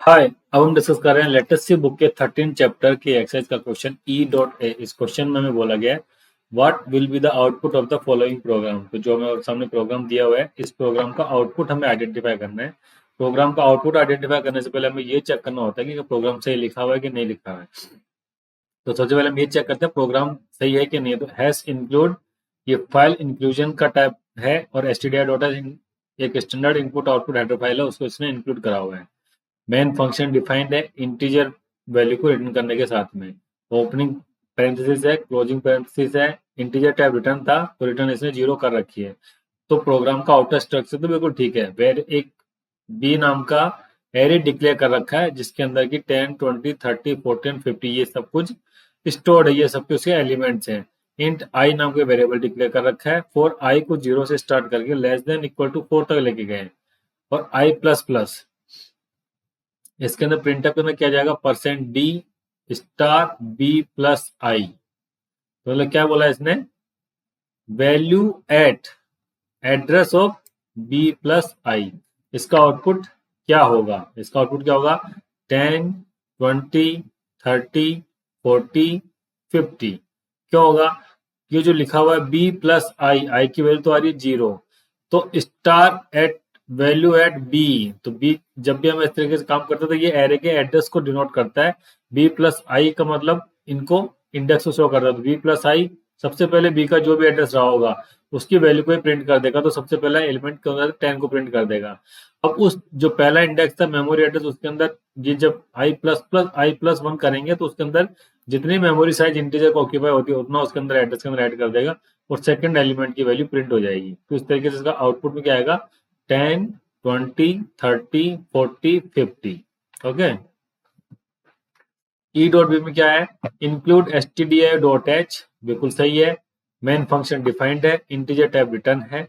हाय। अब हम डिस्कस कर रहे हैं लेटेस्ट सी बुक के 13 चैप्टर के एक्सरसाइज का क्वेश्चन E.A। इस क्वेश्चन में हमें बोला गया है what will be the output of the following programme. तो जो हमें सामने प्रोग्राम दिया हुआ है, इस प्रोग्राम का आउटपुट हमें आइडेंटिफाई करना है। प्रोग्राम का आउटपुट आइडेंटिफाई करने से पहले हमें ये चेक करना होता है कि प्रोग्राम सही लिखा हुआ है कि नहीं लिखा हुआ है। तो सबसे पहले हम ये चेक करते हैं प्रोग्राम सही है कि नहीं। तो हैश इंक्लूड ये फाइल इंक्लूजन का टाइप है और stdio.h एक standard input output header file है, उसको इसने इंक्लूड करा हुआ है। मेन फंक्शन डिफाइंड है इंटीजर वैल्यू को रिटर्न करने के साथ में। ओपनिंग पैरेंथेसिस है, क्लोजिंग पैरेंथेसिस है। इंटीजर टाइप रिटर्न था तो रिटर्न इसने 0 कर रखी है। तो प्रोग्राम का आउटर स्ट्रक्चर तो बिल्कुल ठीक है। वेर एक बी नाम का एरे डिक्लेयर कर रखा है जिसके अंदर की 10, 20, 30, 40, 50 ये सब कुछ स्टोर्ड है। ये सब के उसके एलिमेंट्स हैं। इंट आई नाम के वेरिएबल डिक्लेयर कर रखा है। फॉर आई को 0 से स्टार्ट करके लेस देन इक्वल टू 4 तक लेके गए। और आई प्लस प्लस इसके अंदर प्रिंटअप में क्या जाएगा, %d star b plus i. तो मतलब क्या बोला इसने, value at address of b plus i. इसका आउटपुट क्या होगा, इसका आउटपुट क्या होगा 10, 20, 30, 40, 50। क्यों होगा, ये जो लिखा हुआ है b प्लस आई की वैल्यू तो आ रही है 0। तो star at value at b, तो बी जब भी हम इस तरीके से काम करते हैं तो ये एरे के एड्रेस को डिनोट करता है। बी प्लस आई का मतलब इनको इंडेक्स को शो करता है। तो बी प्लस आई सबसे पहले बी का जो भी एड्रेस रहा होगा उसकी वैल्यू को ही प्रिंट कर देगा। तो सबसे पहला एलिमेंट के अंदर 10 को प्रिंट कर देगा। अब उस जो पहला इंडेक्स था मेमोरी एड्रेस, उसके अंदर ये जब आई प्लस 1 करेंगे तो उसके अंदर जितनी मेमोरी साइज इंटीजर को ऑक्यूपाई होती है उतना उसके अंदर एड्रेस के अंदर ऐड कर देगा और सेकंड एलिमेंट की वैल्यू प्रिंट हो जाएगी। तो इस तरीके से इसका आउटपुट में क्या आएगा 10, 20, 30, 40, 50। ओके। ई डॉट बी में क्या है, इंक्लूड stdio.h बिल्कुल सही है। मेन फंक्शन डिफाइंड है, इंटीजर टाइप रिटर्न है,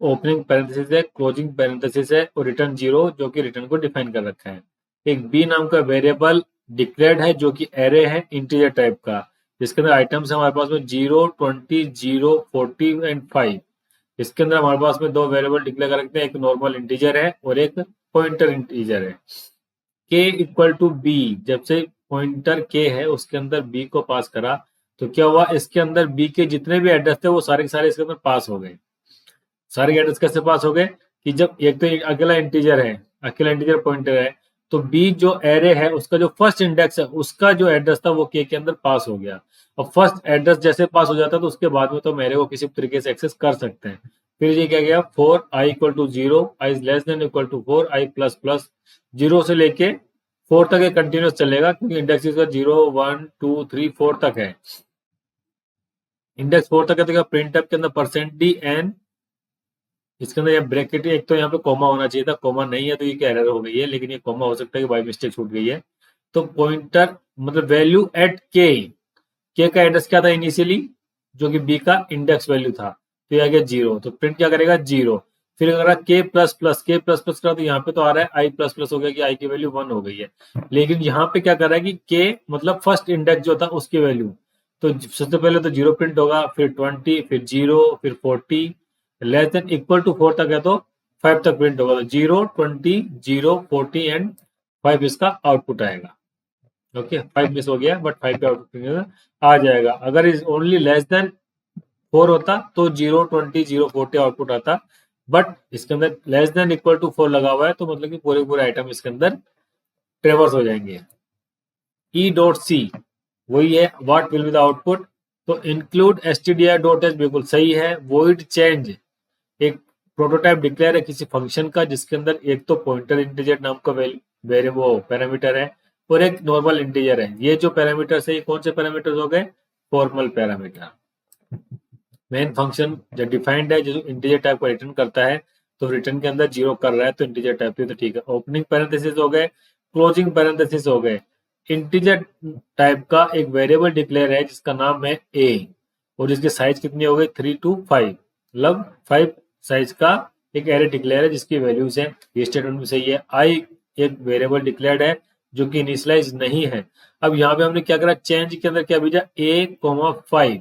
ओपनिंग पैरेंथेसिस है, क्लोजिंग पैरेंथेसिस है और रिटर्न 0 जो कि रिटर्न को डिफाइन कर रखा है। एक बी नाम का वेरिएबल डिक्लेयर्ड है जो कि एरे है इंटीजर टाइप का, जिसके अंदर आइटम्स है हमारे पास में 0, 20, 0, 40 एंड 5। इसके अंदर हमारे पास में दो वेरिएबल डिक्लेयर कर रखते हैं, एक नॉर्मल इंटीजर है और एक पॉइंटर इंटीजर है। के इक्वल टू बी, जब से पॉइंटर के है उसके अंदर बी को पास करा तो क्या हुआ, इसके अंदर बी के जितने भी एड्रेस थे वो सारे के सारे इसके अंदर पास हो गए। सारे एड्रेस कैसे पास हो गए कि जब एक तो अकेला इंटीजर है, अकेला इंटीजर पॉइंटर है, तो बी जो एरे है उसका जो फर्स्ट इंडेक्स है उसका जो एड्रेस था वो के अंदर पास हो गया। और फर्स्ट एड्रेस जैसे पास हो जाता है तो उसके बाद में तो मेरे को किसी तरीके से एक्सेस कर सकते हैं। फिर ये क्या गया, 4 i equal to 0, i is less than equal to 4, i plus plus 0 से लेके 4 तक ये कंटिन्यूस चलेगा क्योंकि इंडेक्स इसका 0, 1, 2, 3, 4 तक है। इंडेक्स 4 तक है तो प्रिंट के अंदर %d एन, इसके अंदर ये ब्रैकेट, एक तो यहाँ पे कॉमा होना चाहिए था, कॉमा नहीं है तो ये क्या एरर हो गई है, लेकिन ये कॉमा हो सकता है कि बाय मिस्टेक छूट गई है। तो पॉइंटर मतलब वैल्यू एट के का एड्रेस क्या था इनिशियली, जो कि बी का इंडेक्स वैल्यू था, तो ये आ गया 0। तो प्रिंट क्या करेगा 0। फिर अगर के प्लस प्लस करा तो यहाँ पे तो आ रहा है आई प्लस प्लस हो गया कि आई की वैल्यू 1 हो गई है। लेकिन यहाँ पे क्या कर रहा है कि के मतलब फर्स्ट इंडेक्स जो था उसकी वैल्यू, तो सबसे पहले तो 0 प्रिंट होगा, फिर 20, फिर 0, फिर 40, लेस देन इक्वल टू 4 तक है तो 5 तक प्रिंट होगा। तो 0, 20, 0, 40 एंड 5 इसका आउटपुट आएगा। ओके, 5 मिस हो गया बट 5 पे आउटपुट आ जाएगा। अगर इज ओनली लेस देन 4 होता तो 0, 20, 0, 40 आउटपुट आता, बट इसके अंदर लेस देन इक्वल टू 4 लगा हुआ है तो मतलब कि पूरे पूरे आइटम इसके अंदर ट्रेवर्स हो जाएंगे। ई डॉट सी वही है, what will be the output. तो इंक्लूड stdio.h बिल्कुल सही है। वॉइड चेंज एक प्रोटोटाइप डिक्लेयर है किसी फंक्शन का जिसके अंदर एक तो पॉइंटर इंटीजर नाम का वो पैरामीटर है और एक नॉर्मल इंटीजर है। ये जो पैरामीटर्स है ये कौन से पैरामीटर्स हो गए, फॉर्मल पैरामीटर। मेन फंक्शन जो डिफाइंड है जो इंटीजर टाइप को रिटर्न करता है, तो रिटर्न के अंदर 0 कर रहा है तो इंटीजर टाइप पे तो ठीक है। ओपनिंग पैरेंथेसिस हो गए, क्लोजिंग पैरेंथेसिस हो गए। इंटीजर टाइप का एक वेरिएबल डिक्लेयर है जिसका नाम है a और जिसकी साइज कितनी हो गई 3 to 5, मतलब 5 साइज का एक एरे डिक्लेयर है जिसकी वैल्यूज है। ये स्टेटमेंट में सही है। आई एक वेरिएबल डिक्लेयर्ड है जो कि इनिशियलाइज नहीं है। अब यहाँ पे हमने क्या करा, चेंज के अंदर क्या भेजा a,5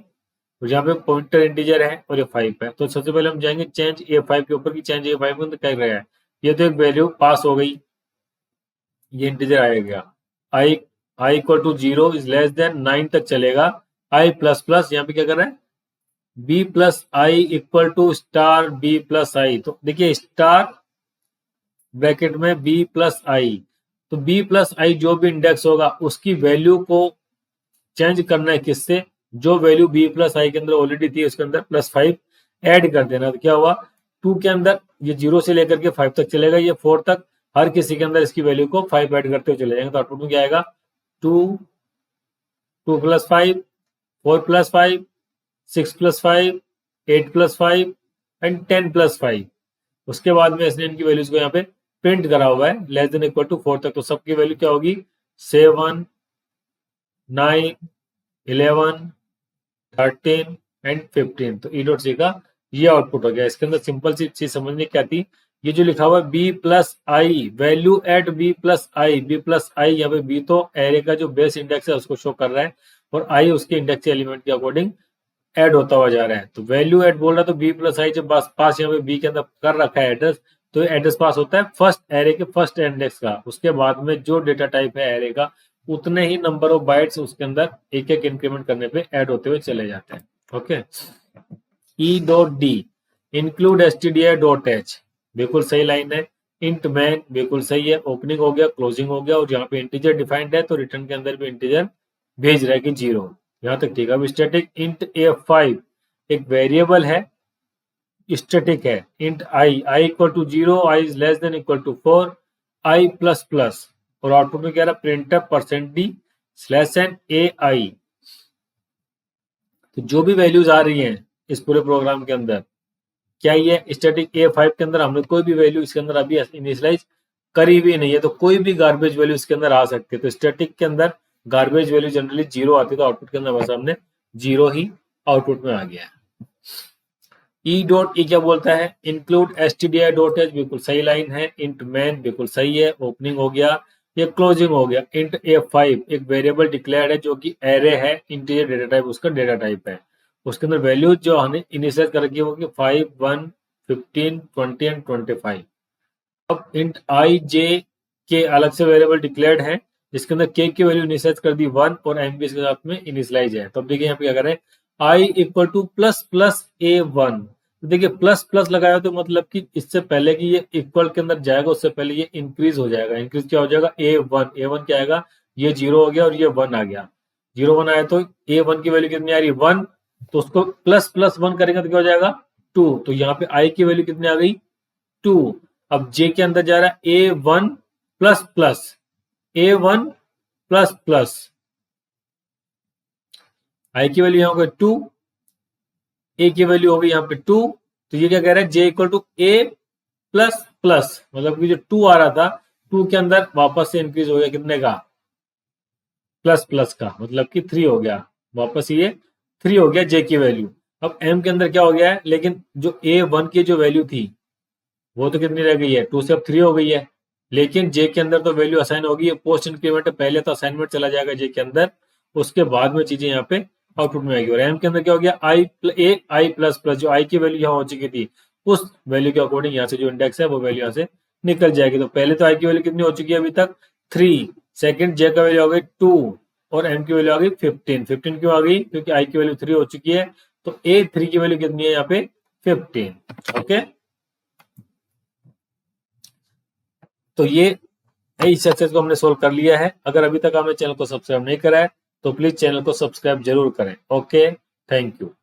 और यहाँ पे पॉइंटर इंटीजर है और ये 5 है। तो सबसे पहले हम जाएंगे चेंज a5 के ऊपर की चेंज a5 के अंदर क्या रहा है, ये तो एक वैल्यू पास हो गई। ये इंटीजर आएगा, i i equal to 0 is less than 9 तक चलेगा, आई प्लस प्लस, यहाँ पे क्या कर रहा है, b plus i equal to star b plus i. तो देखिए स्टार ब्रैकेट में बी प्लस आई, तो बी प्लस आई जो भी इंडेक्स होगा उसकी वैल्यू को चेंज करना है किससे, जो वैल्यू बी प्लस आई के अंदर ऑलरेडी थी उसके अंदर +5 ऐड कर देना। तो क्या हुआ, 2 के अंदर ये 0 से लेकर के 5 तक चलेगा, ये 4 तक, हर किसी के अंदर इसकी वैल्यू को 5 ऐड करते हुए चले जाएंगे। तो आउटपुट में क्या आएगा, 2 2 + 5 4 + 5 6 + 5 8 + 5 एंड 10 + 5। उसके बाद में इसने इनकी वैल्यूज को यहाँ पे प्रिंट करा हुआ है लेस देन इक्वल टू 4 तक। तो सबकी वैल्यू क्या होगी, 7 9 11 13 एंड 15। तो ई डॉट सी का ये आउटपुट हो गया। इसके अंदर सिंपल सी चीज समझने क्या थी, ये जो लिखा हुआ है b plus I, value at B plus I, B plus आई, यहाँ पे बी तो एरे का जो बेस इंडेक्स है उसको शो कर रहा है और आई उसके इंडेक्स एलिमेंट के अकॉर्डिंग ऐड होता हुआ जा रहा है। तो वैल्यू एड बोल रहा है तो बी प्लस आई जब पास यहाँ पे बी के अंदर कर रखा है एड्रेस, तो एड्रेस पास होता है फर्स्ट एरे के फर्स्ट इंडेक्स का। उसके बाद में जो डेटा टाइप है एरे का, उतने ही नंबर ऑफ बाइट्स उसके अंदर एक एक इंक्रीमेंट करने पे ऐड होते हुए चले जाते हैं। Okay, E dot D include stdi dot H, बिल्कुल सही लाइन है। इंट मैन बिल्कुल सही है, ओपनिंग हो गया क्लोजिंग हो गया, और यहाँ पे इंटीजर डिफाइंड है तो रिटर्न के अंदर भी इंटीजर भेज रहा है कि 0, यहाँ तक ठीक है। अब स्टैटिक इंट A5 एक वेरिएबल है, स्टैटिक है। Int i equal to 0, i is less than equal to 4, i plus plus, और आउटपुट में क्या रहा, प्रिंटअप %d/n AI। तो जो भी वैल्यूज आ रही हैं इस पूरे प्रोग्राम के अंदर, क्या ये स्टैटिक A5 के अंदर हमने कोई भी वैल्यू इसके अंदर अभी इनिशियलाइज करी भी नहीं है, तो कोई भी गार्बेज वैल्यू इसके अंदर आ सकती है। तो स्टैटिक के अंदर गार्बेज वैल्यू जनरली 0 आती है, तो आउटपुट के अंदर बस हमने 0 ही आउटपुट में आ गया है। ई डॉट ई क्या बोलता है, इंक्लूड stdi डॉट एच, बिल्कुल सही लाइन है। इंट मैन बिल्कुल सही है, ओपनिंग हो गया, ये क्लोजिंग हो गया। इंट A5 एक वेरिएबल डिक्लेयर्ड है जो कि एरे है, इंटीजर डेटा टाइप उसका डेटा टाइप है, उसके अंदर वैल्यू जो हमने इनिशियलाइज कर रखी है वो कि 5 1 15 20 एंड 25। अब इंट आई जे के अलग से वेरिएबल डिक्लेयर्ड है जिसके अंदर के की वैल्यू इनिशियलाइज कर दी 1 और एम भी इसके साथ में इनिशियलाइज है। तो अब देखिए यहाँ पे क्या करें, i equal to plus plus A1। तो देखिए प्लस प्लस लगाया तो मतलब कि इससे पहले कि ये इक्वल के अंदर जाएगा उससे पहले ये इंक्रीज हो जाएगा। इंक्रीज क्या हो जाएगा, A1 क्या आएगा, ये 0 हो गया और ये 1 आ गया। 0 1 आया तो A1 की वैल्यू कितनी आ रही है, 1, तो उसको प्लस प्लस 1 करेंगे तो क्या हो जाएगा 2। तो यहाँ पे आई की वैल्यू कितनी आ गई, 2। अब जे के अंदर जा रहा है A1 plus plus, A1 plus plus, i की वैल्यू यहाँ पे 2, ए की वैल्यू हो गई यहाँ पे 2। तो ये क्या कह रहा है, j equal to a plus plus, मतलब कि जो 2 आ रहा था 2 के अंदर वापस से इंक्रीज हो गया कितने का, प्लस प्लस का, मतलब कि 3 हो गया, वापस ये 3 हो गया जे की वैल्यू। अब एम के अंदर क्या हो गया है, लेकिन जो A1 की जो वैल्यू थी वो तो कितनी रह गई है, 2 से अब 3 हो गई है, लेकिन जे के अंदर तो वैल्यू असाइन होगी, है पोस्ट इंक्रीमेंट है, पहले तो असाइनमेंट चला जाएगा जे के अंदर, उसके बाद में चीजें यहाँ पे आउटपुट में आएगी। और एम के अंदर क्या हो गया, आई प्लस प्लस, जो आई की वैल्यू यहाँ हो चुकी थी उस वैल्यू के अकॉर्डिंग यहाँ से जो इंडेक्स है वो वैल्यू यहाँ से निकल जाएगी। तो पहले तो आई की वैल्यू कितनी हो चुकी है अभी तक 3, सेकंड जे का वैल्यू हो गई 2 और एम की वैल्यू आ गई 15। 15 क्यों आ गई, क्योंकि आई की वैल्यू 3 हो चुकी है, तो A3 की वैल्यू कितनी है यहाँ पे 15। ओके, तो ये इस एक्सरसाइज को हमने सोल्व कर लिया है। अगर अभी तक आपने चैनल को सब्सक्राइब नहीं करा है तो प्लीज चैनल को सब्सक्राइब जरूर करें। Okay, thank you.